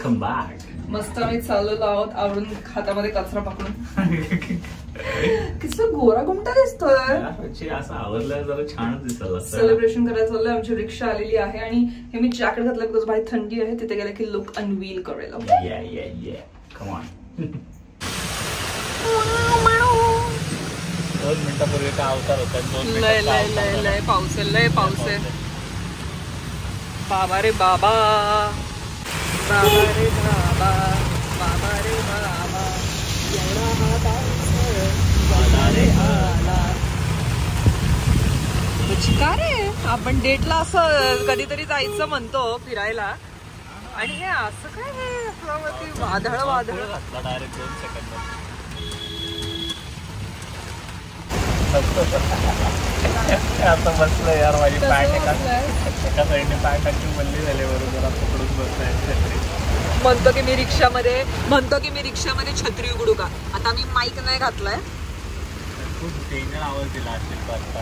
Welcome back. मस्त आम्ही चाललेलो आहोत आवरून हातामध्ये कचरा पकडून. किती गोरा गुमटा दिसतोय. असं आवरलं जरा छानच दिसलं. सेलिब्रेशन करायला चाललंय. आमची रिक्षा आलेली आहे आणि हे मी जॅकेट घातलं बिकॉज बाहेर थंडी आहे. तिथे गेलं की लुक अनवील करेल. Come on. 2 मिनिटापूर्वी का अवतार होता. 2 मिनिट लय पाऊस आहे. लय पाऊस आहे. बाबा रे बाबा, बाबा रे बाबा, बाबा रे बाबा, एवढा हा पाऊस आला रे आला. का रे आपण डेटला असं कधीतरी जायचं म्हणतो फिरायला आणि हे असं काय हे आपल्यावरती वादळ वादळ घातला डायरेक्ट 2 सेकंद. आता बसलं यार. माझी पॅन्ट एका साईडने पॅन्ट अशी मल्ली झाली बरोबर. पकडून बसलाय. म्हणतो की मी रिक्षामध्ये छत्री उघडू का. आता मी माईक नाही घातलाय. खूप डेंजर आवाज दिला आजच्या.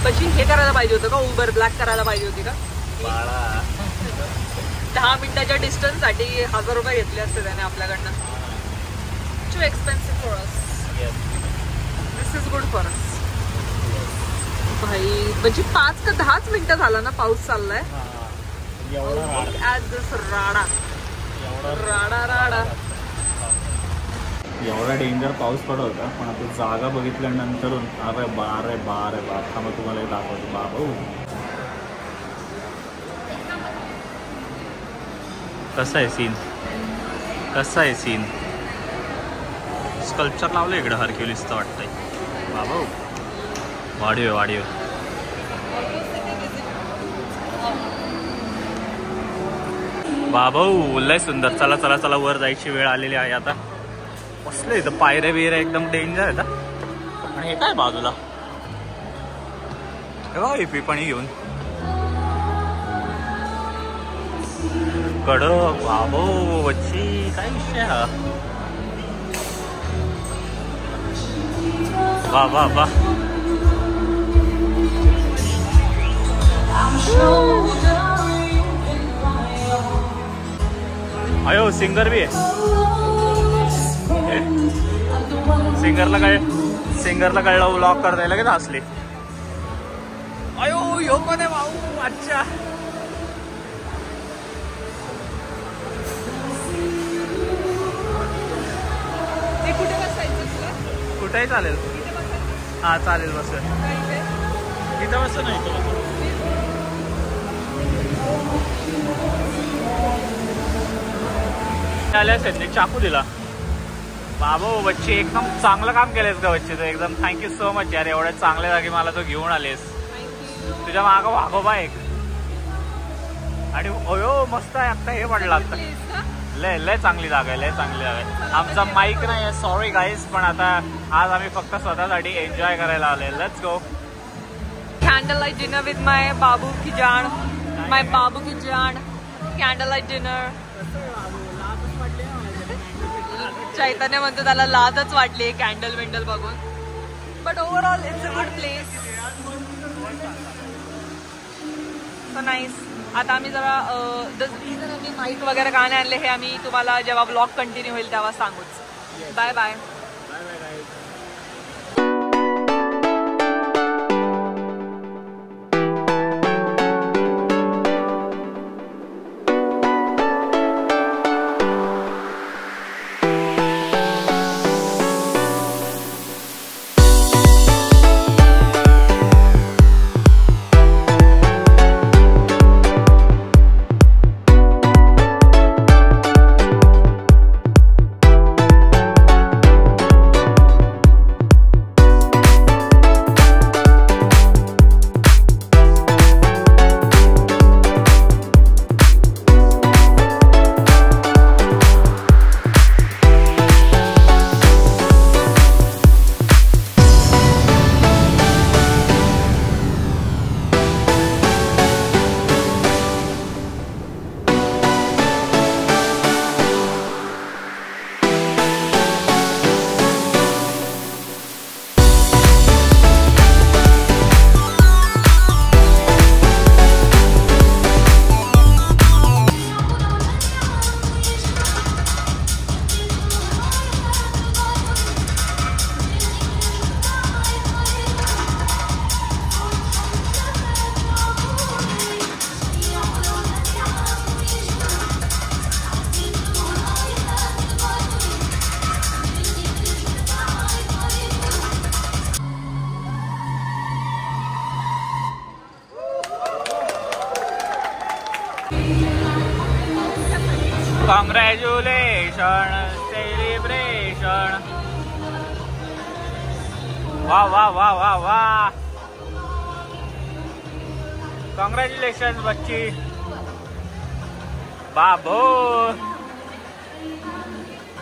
कशी हे करायला पाहिजे होतं का. उबर ब्लॅक करायला पाहिजे होती का. 10 मिनिटाच्या डिस्टन्स साठी 1000 रुपये घेतले असते त्याने आपल्याकडनं. Too expensive for us. This is good for us. भाई म्हणजे 5 का 10 मिनिटं झाला ना पाऊस चाललाय. राडा एवढा डेंजर पाऊस पडत होता. पण आता जागा बघितल्यानंतर अरे बारे बारे बा. मग तुम्हाला दाखवतो बाबू कसा आहे सीन. स्कल्पचर लावलं इकडे हरक्युलिसचं वाटतंय. बाबू वाढीव बाबू लय सुंदर. चला वर जायची वेळ आलेली आहे आता. कसलं इथं पायऱ्या बियऱ्या एकदम डेंजर आहेत. आणि हे काय बाजूला हे पाणी घेऊन कडक. बाबो वच्ची काय विषय हा. वा अयो सिंगर भी आहे. सिंगरला कळलं व्लॉग करता येईल का असले. अयो यो कोण आहे भाऊ. अच्छा कुठेही चालेल. हा चालेल. बस इथं बस नाही. आल्या चाकू दिला. बाबो बच्चे एकदम चांगलं काम केलंयस का बच्चे. तो एकदम थँक्यू सो मच यार. एवढ्या चांगल्या जागी मला तो घेऊन आलेस. तुझ्या मागं वाघोबा एक. आणि अयो मस्त आहे. आता हे पडलं. आता लय चांगली जागा आहे. आमचा माईक नाही आहे. Sorry guys. पण आता आज आम्ही फक्त स्वतःसाठी एन्जॉय करायला आले. Let's go. Candle light dinner with my बाबू की जान. Candle light dinner. चैतन्य म्हणतो त्याला लाजच वाटली कॅन्डल वेंडल बघून. But overall it's a good place. So nice. आता आम्ही जरा आम्ही माईक वगैरे का नाही आणले हे आम्ही तुम्हाला जेव्हा ब्लॉग कंटिन्यू होईल तेव्हा सांगूच. Bye bye. Congratulation celebration. वा वा वा वा वा. कॉंग्रॅच्युलेशन बच्ची. बाबो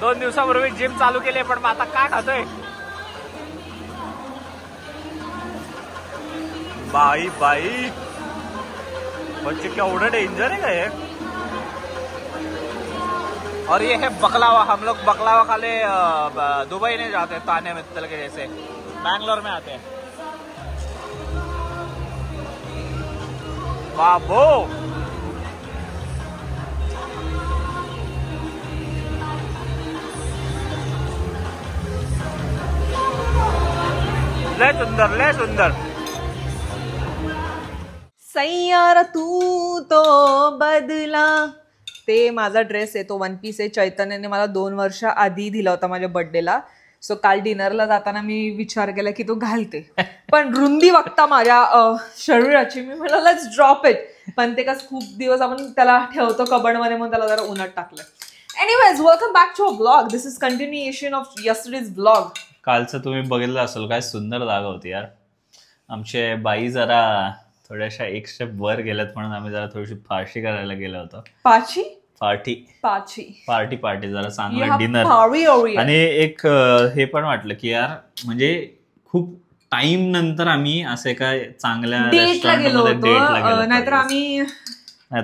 2 दिवसापूर्वी जिम चालू केली पण आता काय खातोय. बाई बाई बच्चे केवढं डेंजर है ये. और ये है बकलावा. हम लोग बकलावा खाले दुबई नहीं जाते ताने मित्तल के जैसे, बैंगलोर में आते हैं. बाबो ले सुंदर ले सुंदर. सैयार तू तो बदला. ते माझा ड्रेस आहे, तो 1 पीस आहे. चैतन्याने मला 2 वर्ष आधी दिला होता माझ्या बर्थडेला. सो काल डिनरला जाताना मी विचार केला की तो घालते, पण रुंदी बघता माझ्या शरीराची मी म्हणलं लेट्स ड्रॉप इट. पण ते कसं खूप दिवस आपण त्याला ठेवतो कबडमध्ये, म्हणून त्याला जरा उन्हात टाकलं. Anyways welcome back to a blog. This is continuation of yesterday's blog. कालचं तुम्ही बघितलं असेल, काय सुंदर जागा होती यार. आमचे बाई जरा थोड्याशा एक स्टेप वर गेल्यात म्हणून आम्ही जरा थोडीशी पार्टी करायला गेलो होतो. पाची पार्टी जरा चांगला डिनर. आणि एक हे पण वाटलं की यार म्हणजे खूप टाइम नंतर आम्ही असे काय चांगल्या रेस्टॉरंटमध्ये डेटला गेलो. नाहीतर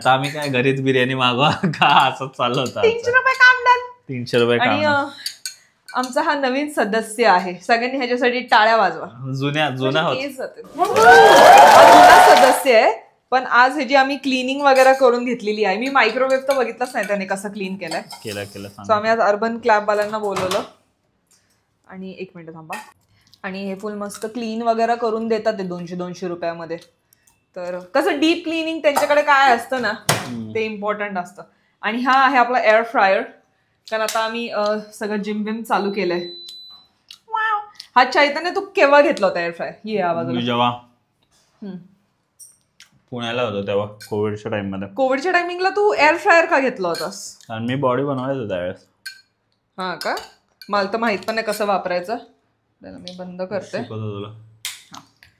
आम्ही काय घरीच बिर्याणी मागवा का असंच चाललं होतं. 300 रुपये काम डन. 300 रुपये काम. आणि आमचा हा नवीन सदस्य आहे, सगळ्यांनी ह्याच्यासाठी टाळ्या वाजवा. जुना होता जुना सदस्य आहे, पण आज ह्याची आम्ही क्लिनिंग वगैरे करून घेतलेली आहे. मी मायक्रोवेव्ह तर बघितलंच नाही त्याने कसं क्लीन केलं. सो आम्ही आज अर्बन क्लॅबवाल्यांना बोलवलं आणि 1 मिनिट थांबा. आणि हे फुल मस्त क्लीन वगैरे करून देतात ते 200 रुपयामध्ये. तर कसं डीप क्लिनिंग त्यांच्याकडे काय असतं ना, ते इम्पॉर्टंट असतं. आणि हा आहे आपला एअर फ्रायर, कारण आता आम्ही सगळं जिम बिम चालू केलंय. हा चैतन्य तू केव्हा घेतला होता एअर फ्रायर? ये आवाज. जेव्हा पुण्याला होतो तेव्हा कोविडच्या टाइम मध्ये. कोविडच्या टायमिंगला तू एअर फ्रायर का घेतला होतास? आणि मी बॉडी बनवायचो त्यावेळेस. हा का? मला तर माहित पण नाही कसं वापरायचं. मी बंद करते.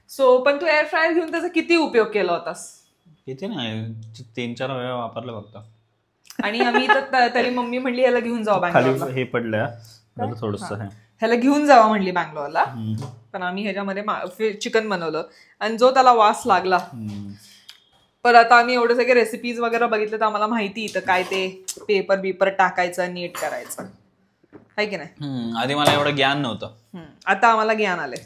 सो पण तू एअर फ्रायर घेऊन त्याचा किती उपयोग केला होतास? किती नाही, 3-4 वेळा वापरलं फक्त. आणि आम्ही तर तरी मम्मी म्हणली ह्याला घेऊन जावा बँगलोरला. हे पडलं थोडस, ह्याला घेऊन जावा म्हणली बँगलोरला. पण आम्ही ह्याच्यामध्ये चिकन बनवलं आणि जो त्याला वास लागला. पण आता आम्ही एवढे सगळे रेसिपीज वगैरे बघितले तर आम्हाला माहिती तर काय ते पेपर टाकायचं, नीट करायचं आहे की नाही. आधी मला एवढं ज्ञान नव्हतं, आता आम्हाला ज्ञान आलंय.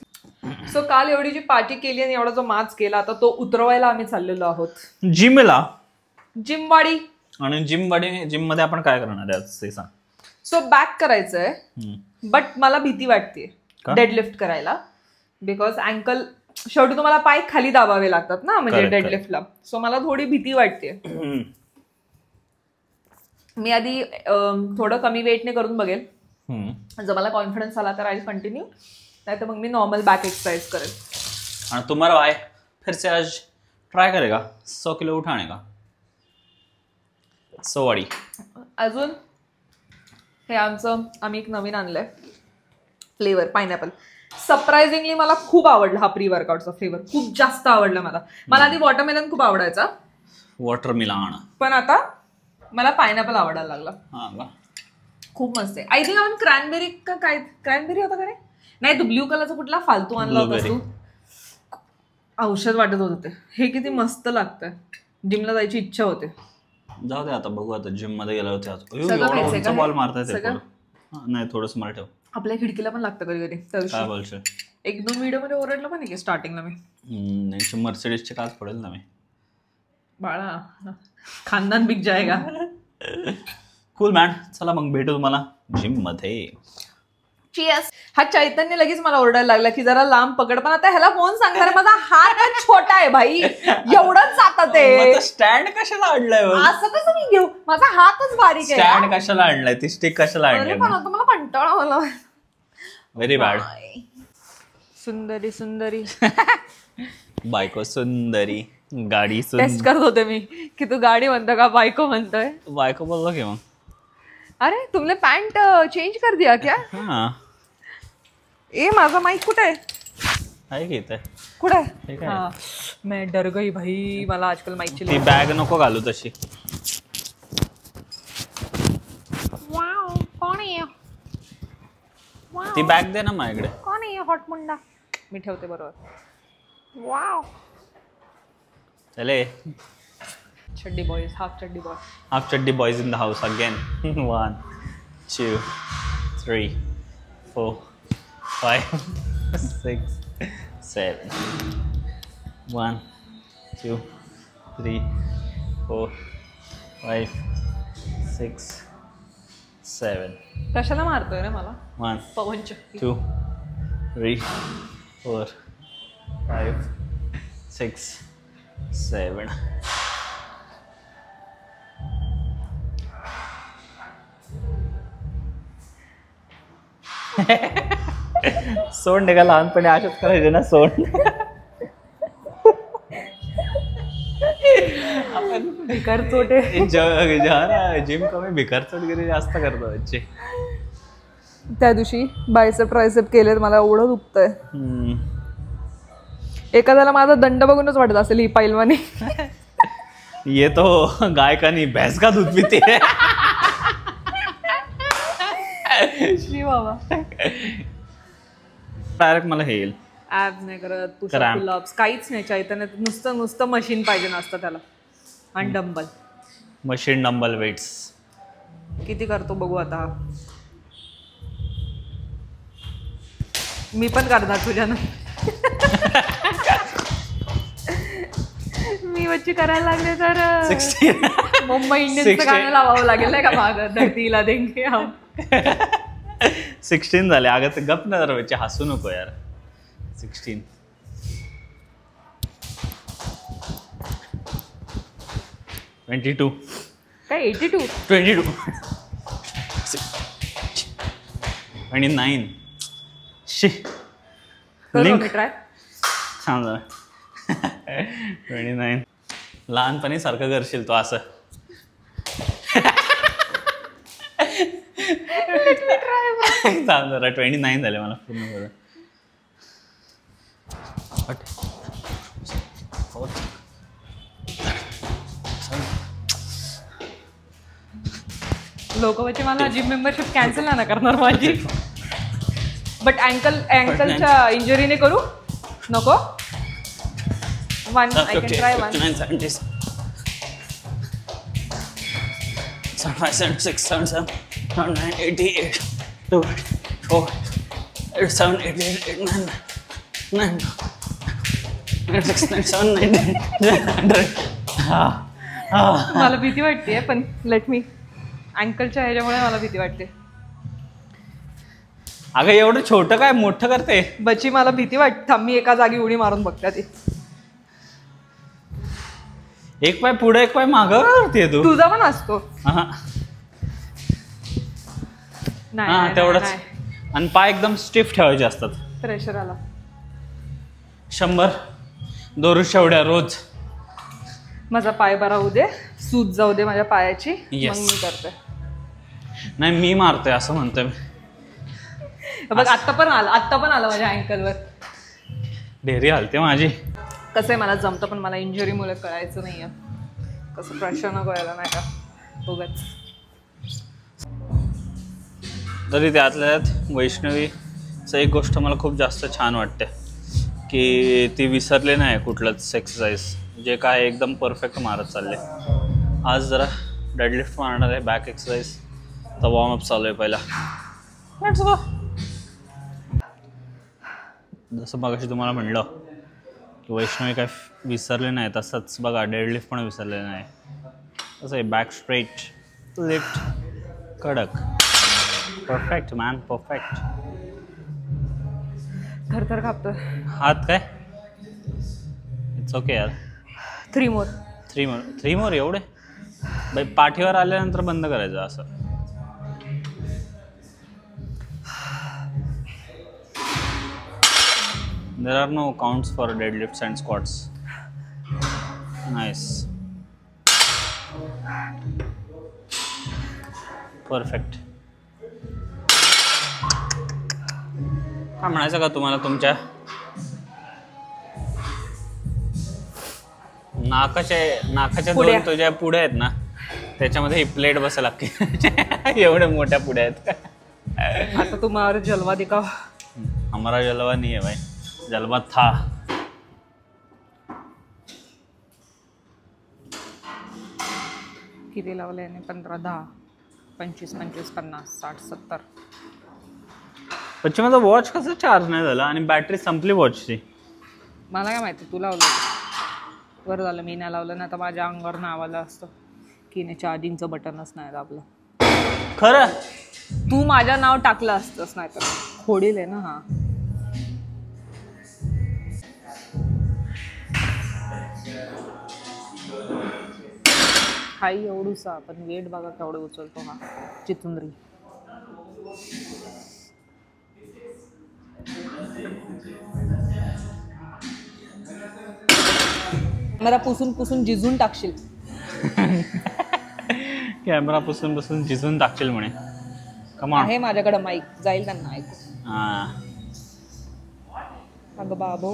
सो काल एवढी जी पार्टी केली आणि एवढा जो माच केला, आता तो उतरवायला आम्ही चाललेलो आहोत जिमला. जिमवाडी. आणि जिम मध्ये आपण काय करणार आहे सांग. सो बॅक करायचंय, बट मला भीती वाटते डेडलिफ्ट करायला. बिकॉज अँकल शेवटी तुम्हाला पाय खाली दाबावे लागतात ना, म्हणजे डेडलिफ्टला. सो मला थोडी भीती वाटते. मी आधी थोडं कमी वेटने करून बघेल. जर मला कॉन्फिडन्स आला तर आय कंटिन्यू, नाही तर मग मी नॉर्मल बॅक एक्सरसाइज करेल. आणि तुम्हारा भाई फिर से आज ट्राय करेगा 100 किलो उठाने का. सवाडी. अजून हे आम्ही एक नवीन आणलंय फ्लेवर पायनॅपल. सरप्राइझिंगली मला खूप आवडला हा प्री वर्कआउटचा फ्लेवर, खूप जास्त आवडला मला. मला आधी वॉटरमेलन खूप आवडायचा, वॉटरमेलन, पण आता मला पायनॅपल आवडायला लागला. खूप मस्त आहे. आय थिंक आपण क्रॅनबेरी का काय, क्रॅनबेरी होता का नाही, तू ब्ल्यू कलरचा कुठला फालतू आणला होता तू, औषध वाटत होतं ते. हे किती मस्त लागतंय, जिमला जायची इच्छा होते. जाऊ दे आता, बघू आता जिम मध्ये गेला होता. बॉल मारताय नाही, थोडस मला ठेव. आपल्या खिडकीला पण लागतं कधी कधी. काय बोलशील? 1-2 व्हिडिओ मध्ये ओरडलं पण की स्टार्टिंगला मी मर्सिडीजचे काच पडेल ना मी. बाळा खानदान बिक जाएगा. Cool man. चला मग भेटू तुम्हाला जिम मध्ये. चियर्स. हा चैतन्य लगेच मला ओरडायला लागला की जरा लांब पकड, पण आता ह्याला कोण सांगणार, माझा हात छोटा आहे भाई, एवढंच जातं ते. स्टँड कशाला आणलाय? असं कसं मी घेऊ, माझा हातच बारीक आहे. स्टँड कशाला आणलाय? ती स्टिक कशाला आणली? मला कंटाळा मला. Very bad. सुंदरी सुंदरी बायको सुंदरी, गाडी टेस्ट करत होते मी की तू गाडी म्हणतो का बायको म्हणतोय. बायको बोललो की मग अरे तुमने पैंट चेंज कर दिया क्या? हाँ ए माझा माईक कुठे आहे? आहे की इथे कुठे ठीक आहे? आहे. हा मैं डर गई भाई, मला आजकाल माईकची ती बॅग नको घालू तशी. वाव कोण आहे? ती बॅग दे ना माझ्याकडे. कोण आहे हॉट मुंडा? मी ठेवते बरोबर. वाव चले चड्डी बॉयज, हाफ चड्डी बॉय. हाफ चड्डी boys in the house again. 1 2 3 4 5 6 7 1 2 3 4 5 6 7 कशाला मारतोय रे मला? 1 पवन चक्की. 2 3 4 5 6 7 सोंड का लहानपणी अशाच करायचे ना सोंड. आपण भिकार चोटे. जिम कमी भिकार चोटगिरी जास्त करतो बच्चे. त्या दिवशी बायसेप ट्रायसेप केलेत, मला एवढं दुखतंय. एखाद्याला माझा दंड बघूनच वाटत असेल ही पैलवानी. ये तो गाय का नहीं भैंस का दूध पीते है. श्री बाबा. डायरेक्ट मला हे येईल. ऍब्स नाही करत, पुशअप पुलअप्स काहीच नाही. चैतन्यात नुसतं मशीन पाहिजे नसतं त्याला. आणि डंबल, मशीन डंबल वेट्स किती करतो बघू आता. मी पण करणार तुझ्यानं. मी वच्ची करायला लागले तर मुंबई इंडियन्सचं गाणं लावावं लागेल नाही का मागं, धरतीला देंगे हम. 16 झाले. अगं ते गप ना जरा बच्चे, हसू नको यार. 16 22 काय 82 22 29 शी लिंक ट्राय. सांग जरा. 29 लहानपणी सारखं करशील तो असं. सांग जरा. 29 झाले मला पूर्ण करून. लोक म्हणजे मला जिम मेंबरशिप कॅन्सल ना करणार माझी. बट अँकलच्या इंजुरीने करू नको. One I can try. 59 70 75 76 77 79 88 2 4 87 88 89 90 96 97 98 100. मला भीती वाटते पण लेट मी. अँकलच्या ह्याच्यामुळे मला भीती वाटते. अगं एवढं छोटं काय मोठं करते बची, मला भीती वाटते. मी एका जागी उडी मारून बघते ती. एक पाय पुढे एक पाय मागं करते तू. तुझा पण असतो. हा तेवढंच. आणि पाय एकदम स्टिफ ठेवायचे असतात. प्रेशर आला. 100 दोरुशा उड्या रोज. माझा पाय बरा होऊ दे, सूज जाऊ दे माझ्या पायाची, Yes. मग मी करते. नाही मी मारतोय असं म्हणतोय. बघ आत्ता पण आलं माझ्या अँकलवर. ढेरी हलते माझी. कसं आहे मला जमतं, पण मला इंजुरीमुळे कळायचं नाहीये. कसं प्रेशर नको यायला नाही का उगाच. तरी त्यातल्या त्यात वैष्णवीचं एक गोष्ट मला खूप जास्त छान वाटते की ती विसरले नाही कुठलंच एक्सरसाइज. जे काय एकदम परफेक्ट मारत चालले. आज जरा डेडलिफ्ट मारणार आहे, बॅक एक्सरसाइज. तर वॉर्मअप चालू आहे पहिला. जसं मगाशी तुम्हाला म्हणलं की वैष्णवी काय विसरले नाही, तसंच बघा डेडलिफ्ट पण विसरले नाही. तसं आहे, बॅक स्ट्रेट, लिफ्ट कडक. Perfect man, perfect. थरथर कापतोय हात काय. इट्स ओके यार. 3 मोर एवढे बाई. पाठीवर आल्यानंतर बंद करायचं असं. There are no counts for deadlifts and squats. Nice. Perfect. काय म्हणायचं का तुम्हाला तुमच्या नाकाच्या पुढ्या. दोन तुझ्या पुढे आहेत ना, त्याच्यामध्ये ही प्लेट बसायला लागते. एवढ्या मोठ्या पुढ्या आहेत. आता तुम्हाला जलवा दिखाओ. हमारा जलवा नहीं है भाई, जलवा था. किती लावले 15, 10, 25, 25, 50, 60, 70. बच्चे माझा वॉच कसं चार्ज नाही झाला आणि बॅटरी संपली वॉचची. मला काय माहिती, तू लावलं बरं झालं, मी नाही लावलं ना तर माझ्या अंगावर नावाला असतं की नाही चार्जिंगचं बटनच नाही आपलं. खरं तू माझ्या नाव टाकलं असतंस, नाही तर खोडील आहे ना. हा हाई एवढूसा, पण वेट बघा केवढं उचलतो हा चिचुंद्री. कॅमेरा पुसून पुसून जिजून टाकशील. कॅमेरा पुसून पुसून झिजून टाकशील म्हणे. कमाल आहे माझ्याकडे माईक, जाईल त्यांना ऐकू. हा अगं बाबो,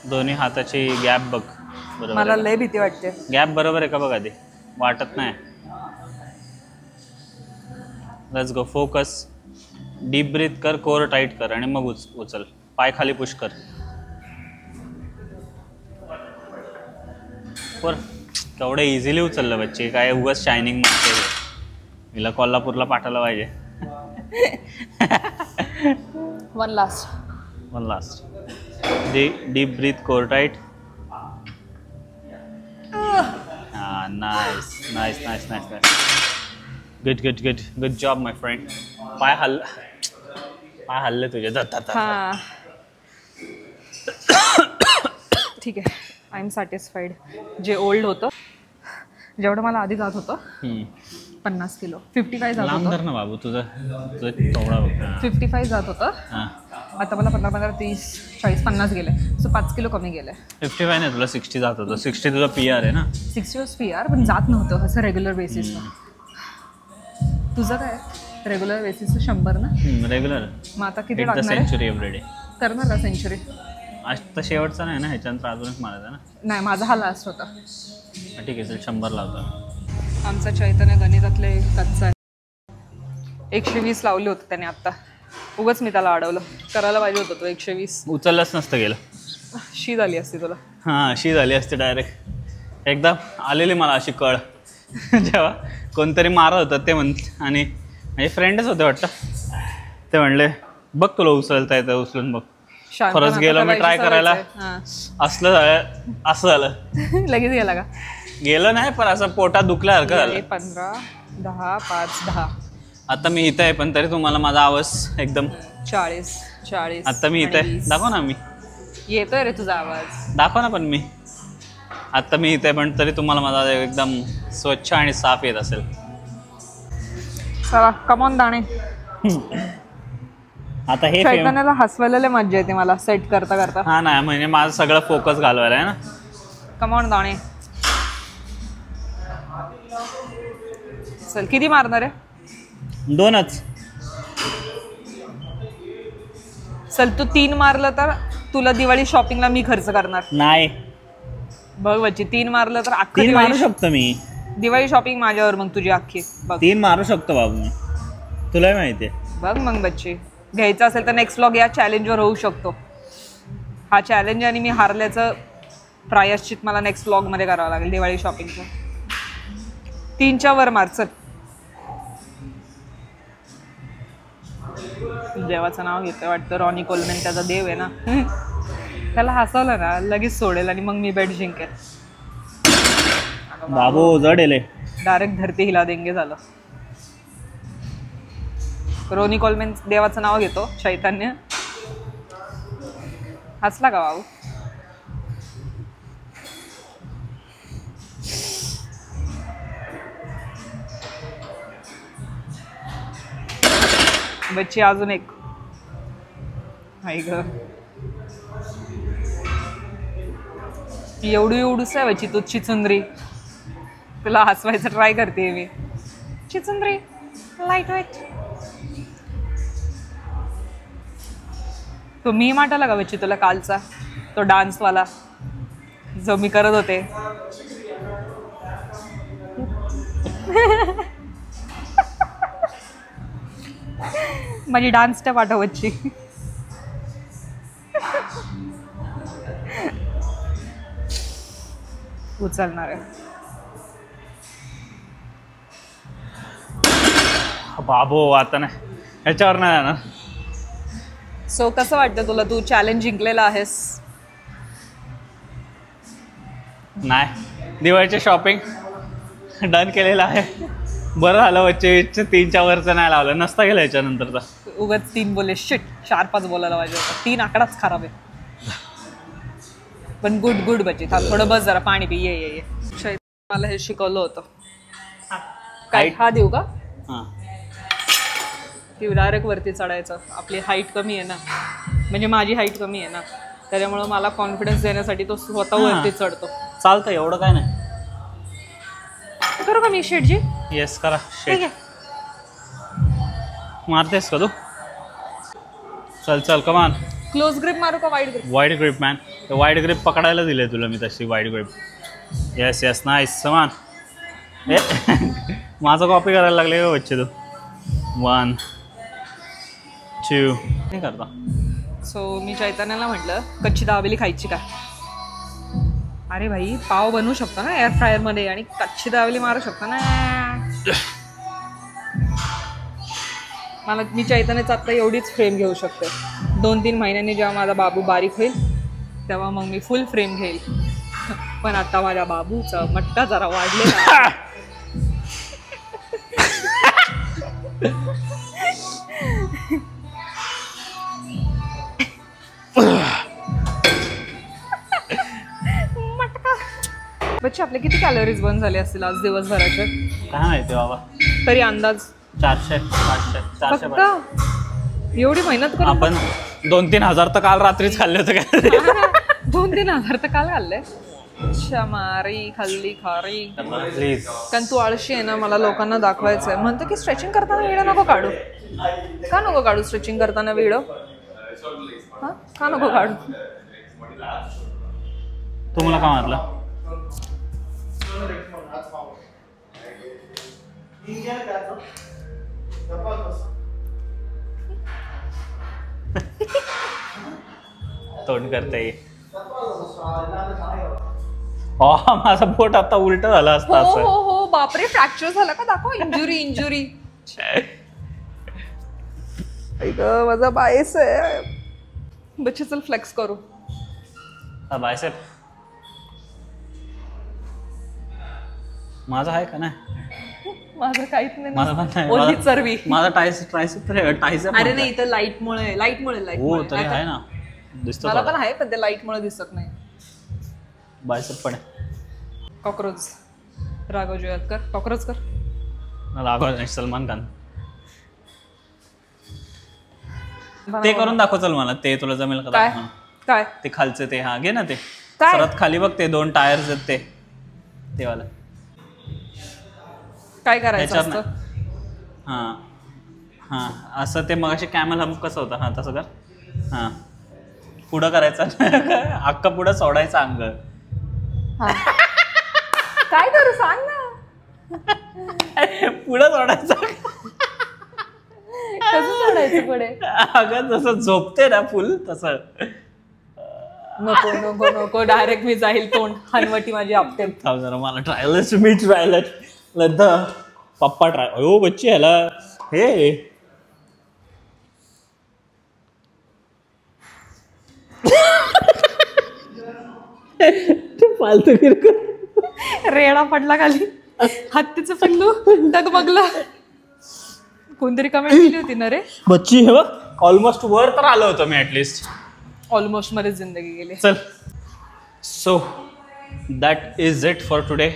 दोन्ही हाताची गॅप बघ. बरोबर मला लय भीती वाटते. गॅप बरोबर आहे का बघ आधी, वाटत नाही. Let's go. Focus. Deep breath कर, कोर टाईट कर आणि मग उचल. पाय खाली पुश कर. पर केवढं इझिली उचललं बच्चे. काय उगाच शायनिंग मारते. हिला कोल्हापूरला पाठवलं पाहिजे. One last. Deep breath, core tight. हा, nice. Good job my friend. पाय हल्ले तुझे. हा ठीक आहे. I am satisfied. जे ओल्ड होतं, जेवढं मला आधी जात होतं 50 किलो, 55 जात लांब होतं. धर ना बाबू, तुझं तेवढा 55 जात होतं. आता मला 15, 30, 40, 50 गेले. सो 5 किलो कमी गेले. 55 नाही, तुला 60 जात होतं. 60 तुझा PR आहे ना. 60 वॉज PR, पण जात नव्हतं असं रेग्युलर बेसिसवर. तुझं काय रेग्युलर बेसिसवर 100 ना. रेग्युलर. मग आता किती हिट द टाकणार सेंचुरी एव्हरीडे. करणार का सेंचुरी? आज तर शेवटचा नाही ना, ह्याच्यानंतर अजूनच मारायचा ना. नाही, माझा हा लास्ट होता. ठीक आहे, चल 100 लावतो. आमचा चैतन्य गणितातले कच्चा आहे. 120 लावले होते त्याने आत्ता. उगाच मी त्याला अडवलं. करायला पाहिजे होतं तो 120. उचललंच नसतं गेलं. शी झाली असती तुला. हां, अशी झाली असते डायरेक्ट. एकदा आलेली मला अशी कळ. जेव्हा कोणतरी मारत होतं ते आणि माझे फ्रेंडच होते वाटतं. ते म्हणले बघ तुला उचलता येतं, उचलून बघ. खरंच गेलो मी ट्राय करायला. असं झालं. लगेच गेला का? गेलं नाही, पण असं पोटात दुखल्यासारखं झालं. 15, 10, 5, 10. आता मी इथं आहे, पण तरी तुम्हाला माझा आवाज एकदम 40. आता मी इथं आहे. दाखव ना. मी येतोय रे तुझा आवाज. दाखव ना. पण मी आता मी इथे, पण तरी तुम्हाला माझा एकदम स्वच्छ आणि साफ येत असेल. चला कमॉन दाणे. आता हे चैतन्याला हसवायला मजा येते मला सेट करता. हा ना, म्हणजे माझं सगळं फोकस घालवायला आहे ना. कमॉन दाणे. चल, किती मारणार आहे? 2च. चल, तू 3 मारलं तर तुला दिवाळी शॉपिंगला मी खर्च करणार. नाही बघ बच्ची, 3 मारलं तर अख्खी 3 मारू शकतो मी. दिवाळी शॉपिंग माझ्यावर मग तुझी अख्खी. बघ 3 मारू शकतो बाबू मी, तुला माहिती आहे. बघ मग बच्ची, घ्यायचं असेल तर नेक्स्ट व्लॉग या चॅलेंजवर होऊ शकतो. हा चॅलेंज आणि मी हारल्याचं प्रायश्चित मला नेक्स्ट व्लॉगमध्ये करावं लागेल दिवाळी शॉपिंगचं. 3च्या वर मार. चल, देवाचं नाव घेतोय वाटतं. रॉनी कोलमॅन त्याचा देव आहे ना. त्याला हसवलं ना लगेच सोडेल आणि मग मी बेट जिंकेल. बाबू जडेले डायरेक्ट धरती हिला देंगे झालं. रॉनी कोलमॅन देवाचं नाव घेतो. चैतन्य हसला का बाबू? बच्ची अजून एक. आई ग, एवढीच आहे बच्ची तुझची चुंदरी. तुला हसवायचं ट्राय करते मी. चिचुंद्री लाईट वेट. तो मी माटाला का बच्ची तुला कालचा तो डान्स वाला जो मी करत होते. माझी डान्स स्टेप आठवची. उचलणार आहे. बाबो आता नाही ह्याच्यावर नाही ना. सो कसं वाटतं तुला, तू चॅलेंज जिंकलेला आहेस? नाही, दिवाळीचे शॉपिंग डन केलेलं आहे. बरं झालं वच्चे 3च्या वरचं नाही लावलं, नसता गेलं याच्यानंतरचा. उगाच 3 बोलले, शिट 4-5 बोलायला पाहिजे होतं. 3 आकडाच खराब आहे. पण गुड बच्ची, थांब थोडं बस, जरा पाणी पी. ये मला हे शिकवलं होतं. काय हा देऊ का? हां, ती डायरेक्ट वरती चढायचं. आपली हाईट कमी आहे ना, म्हणजे माझी हाईट कमी आहे ना, त्याच्यामुळं मला कॉन्फिडन्स देण्यासाठी तो स्वतः वरती चढतो. चालतं, एवढं काय नाही. करू का मी शेटजी? येस करा. ठीक आहे. मारतेस का तू? चल कमान. क्लोज ग्रिप मारू का wide grip? Wide grip man. Wide grip पकडायला दिले तुला मी तशी वाईड ग्रिप. येस नाईस समान. ए माझं कॉपी करायला लागले का बच्चे तू? 1 2 नाही करता. सो मी चैतन्याला म्हटलं कच्ची दाबेली खायची का? अरे भाई, पाव बनवू शकतो ना एअर फ्रायर मध्ये, आणि कच्ची दाबेली मारू शकतो ना. मी चैतन्याचं आत्ता एवढीच फ्रेम घेऊ शकते. 2-3 महिन्यांनी जेव्हा माझा बाबू बारीक होईल तेव्हा मग मी फुल फ्रेम घेईल. पण आता माझ्या बाबूचा मट्टा जरा वाढलेला. बच्चे, आपले किती कॅलरीज बर्न झाले असतील आज दिवसभराचे? काय माहिती बाबा, तरी अंदाज 400-500 फक्त. एवढी मेहनत करून आपण 2-3 हजार तर काल रात्रीच खाल्ले होते काय? 2-3 हजार तर काल खाल्ले. मारी खाल्ली खारी. प्लीज. कारण तू आळशी आहे ना, मला लोकांना दाखवायचं आहे. म्हणतो की स्ट्रेचिंग करताना व्हिडिओ नको काढू. का नको काढू स्ट्रेचिंग करताना व्हिडिओ? हा, का नको काढू? तुम्हाला काय म्हटलं? तोंड करते. माझा बोट आता उलट झाला असता. हो बापरे, फ्रॅक्चर झाला का? दाखव. इंजुरी. माझा बायस आहे. बच्चे चल फ्लेक्स करू. बायसेप माझा आहे का नाही? माझं काहीच नाही. माझा पण नाही. ओन्ली चरबी. माझा टायसेप. अरे नाही, इथं लाईटमुळे हो तरी आहे ना, दिसतो. मला पण आहे, पण ते लाईटमुळे दिसत नाही. बायसेप पण आहे. कॉक्रोच राघव जुयात कर. कॉक्रोच कर. राघव नाही, सलमान खान. ते करून दाखव चल मला. ते तुला जमेल का? काय ते खालचं ते? हा घे ना ते. काय? सर्वात खाली बघ ते 2 टायर्स आहेत ते वाला. काय करायचं असतं? हां असं ते मगाशी कॅमल हम्प कसं होतं, हां तसं कर. हां पुढं करायचं. अख्खा पुढं सोडायचं अंग. काय करू सांग ना. पुढं सोडायचं. कसं सोडायचं पुढे? अगं जसं झोपते ना फुल तसं. नको डायरेक्ट मी जाईल. तोंड हनवटी माझी आपटे. जरा मला ट्रायल पप्पा ट्राय. अयो बच्ची ह्याला हे फालतू रेडा पडला खाली. हत्तीचं पिल्लू डगमगला. कोणतरी कमेंट केली होती ना रे, बच्ची हे बघ ऑलमोस्ट वर तर आलं होतं मी. ऍटलिस्ट ऑलमोस्ट मध्ये जिंदगी गेली. चल, so that is it for today.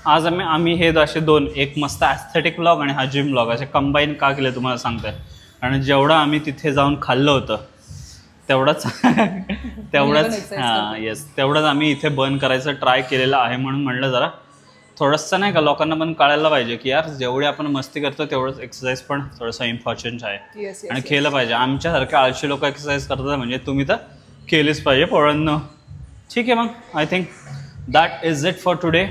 आज आम्ही हे असे 2, एक मस्त ॲस्थेटिक व्लॉग आणि हा जिम व्लॉग असे कंबाईन का केले तुम्हाला सांगतोय. आणि जेवढं आम्ही तिथे जाऊन खाल्लं होतं तेवढंच तेवढंच आम्ही इथे बर्न करायचं ट्राय केलेलं आहे. म्हणून म्हणलं जरा थोडंसं नाही का लोकांना पण कळायला पाहिजे की यार जेवढी आपण मस्ती करतो तेवढंच एक्सरसाइज पण थोडंसं इम्पॉर्टंट आहे आणि केलं पाहिजे. आमच्यासारखे आळशी लोक एक्सरसाइज करतात म्हणजे तुम्ही तर केलीच पाहिजे पोरांनो. ठीक आहे मग I think that is it for today.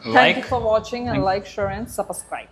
Thank you for watching and like, share and subscribe.